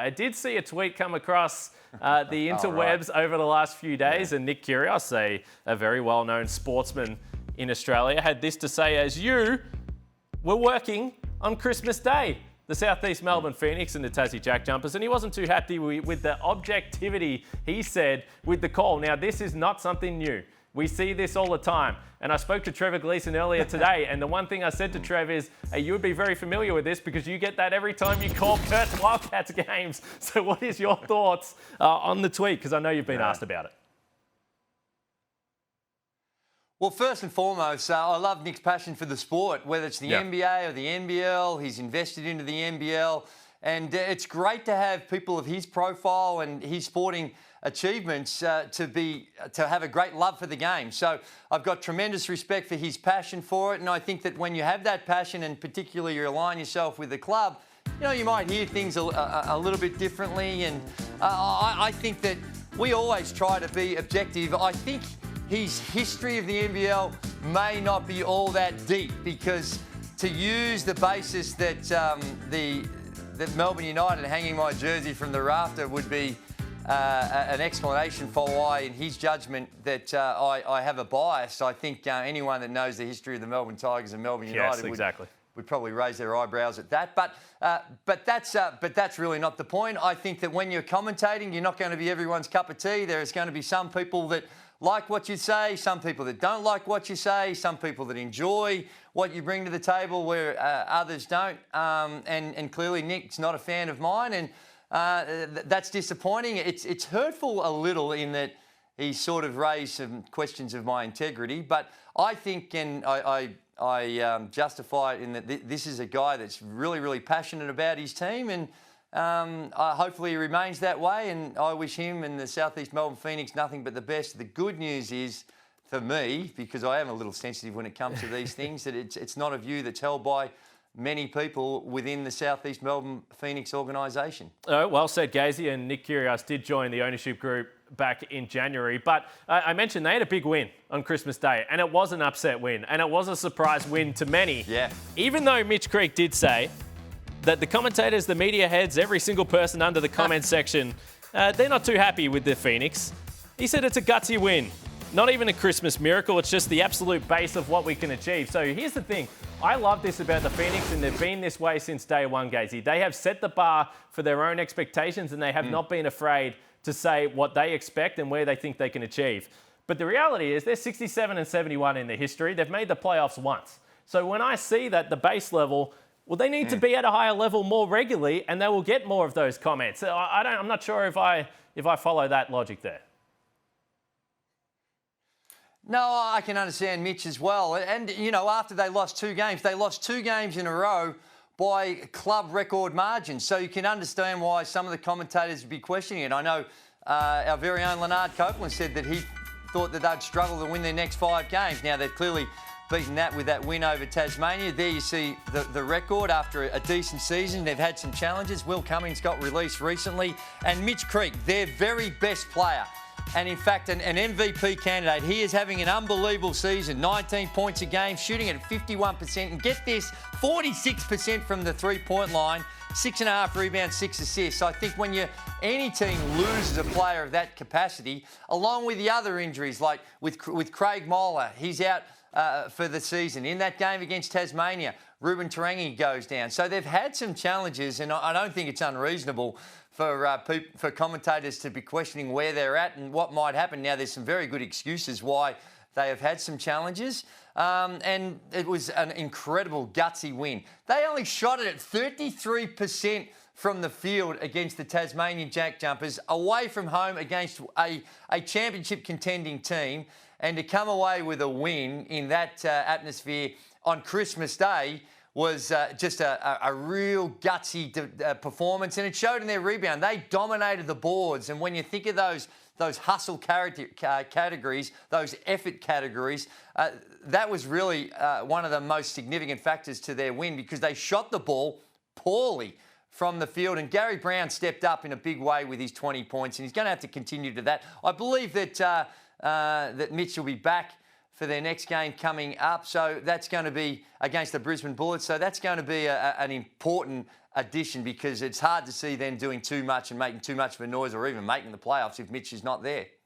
I did see a tweet come across the interwebs over the last few days, and Nick Kyrgios, a very well-known sportsman in Australia, had this to say: as you were working on Christmas Day, the South East Melbourne Phoenix and the Tassie Jack Jumpers, and he wasn't too happy with the objectivity, he said, with the call. Now, this is not something new. We see this all the time. And I spoke to Trevor Gleeson earlier today, and the one thing I said to Trev is, hey, you would be very familiar with this because you get that every time you call Perth Wildcats games. So what is your thoughts on the tweet? Because I know you've been asked about it. Well, first and foremost, I love Nick's passion for the sport, whether it's the NBA or the NBL. He's invested into the NBL. And it's great to have people of his profile and his sporting achievements to have a great love for the game. So I've got tremendous respect for his passion for it. And I think that when you have that passion, and particularly you align yourself with the club, you know, you might hear things a little bit differently. And I think that we always try to be objective. I think his history of the NBL may not be all that deep, because to use the basis that that Melbourne United hanging my jersey from the rafter would be an explanation for why, in his judgment, that I have a bias. I think anyone that knows the history of the Melbourne Tigers and Melbourne United would probably raise their eyebrows at that. But that's really not the point. I think that when you're commentating, you're not going to be everyone's cup of tea. There's going to be some people that like what you say, some people that don't like what you say, some people that enjoy what you bring to the table where others don't. And clearly Nick's not a fan of mine, and that's disappointing. It's hurtful a little in that he sort of raised some questions of my integrity, but I think, and I justify it in that this is a guy that's really, really passionate about his team, and hopefully he remains that way, and I wish him and the South East Melbourne Phoenix nothing but the best. The good news is, for me, because I am a little sensitive when it comes to these things, that it's not a view that's held by many people within the South East Melbourne Phoenix organisation. Well said, Gazey, and Nick Kyrgios did join the ownership group back in January, but I mentioned they had a big win on Christmas Day, and it was an upset win, and it was a surprise win to many. Yeah. Even though Mitch Creek did say that the commentators, the media heads, every single person under the comments section, they're not too happy with the Phoenix. He said it's a gutsy win. Not even a Christmas miracle, it's just the absolute base of what we can achieve. So here's the thing. I love this about the Phoenix, and they've been this way since day one, Gazey. They have set the bar for their own expectations, and they have not been afraid to say what they expect and where they think they can achieve. But the reality is they're 67 and 71 in their history. They've made the playoffs once. So when I see that the base level, well, they need to be at a higher level more regularly, and they will get more of those comments. I'm not sure if I follow that logic there. No, I can understand Mitch as well. And, you know, after they lost two games in a row by club record margins. So you can understand why some of the commentators would be questioning it. I know our very own Leonard Copeland said that he thought that they'd struggle to win their next 5 games. Now, they've clearly beaten that with that win over Tasmania. There you see the record after a decent season. They've had some challenges. Will Cummings got released recently. And Mitch Creek, their very best player, and in fact an MVP candidate. He is having an unbelievable season. 19 points a game, shooting at 51%. And get this, 46% from the three-point line, 6.5 rebounds, 6 assists. So I think when any team loses a player of that capacity, along with the other injuries, like with Craig Moller, he's out for the season. In that game against Tasmania, Ruben Tarangi goes down. So they've had some challenges, and I don't think it's unreasonable for commentators to be questioning where they're at and what might happen. Now, there's some very good excuses why they have had some challenges, and it was an incredible gutsy win. They only shot it at 33% from the field against the Tasmanian Jack Jumpers, away from home against a championship contending team, and to come away with a win in that atmosphere on Christmas Day was just a real gutsy performance, and it showed in their rebound. They dominated the boards, and when you think of those hustle categories, those effort categories, that was really one of the most significant factors to their win, because they shot the ball poorly from the field, and Gary Brown stepped up in a big way with his 20 points, and he's going to have to continue to that. I believe that Mitch will be back for their next game coming up. So that's going to be against the Brisbane Bullets. So that's going to be an important addition, because it's hard to see them doing too much and making too much of a noise or even making the playoffs if Mitch is not there.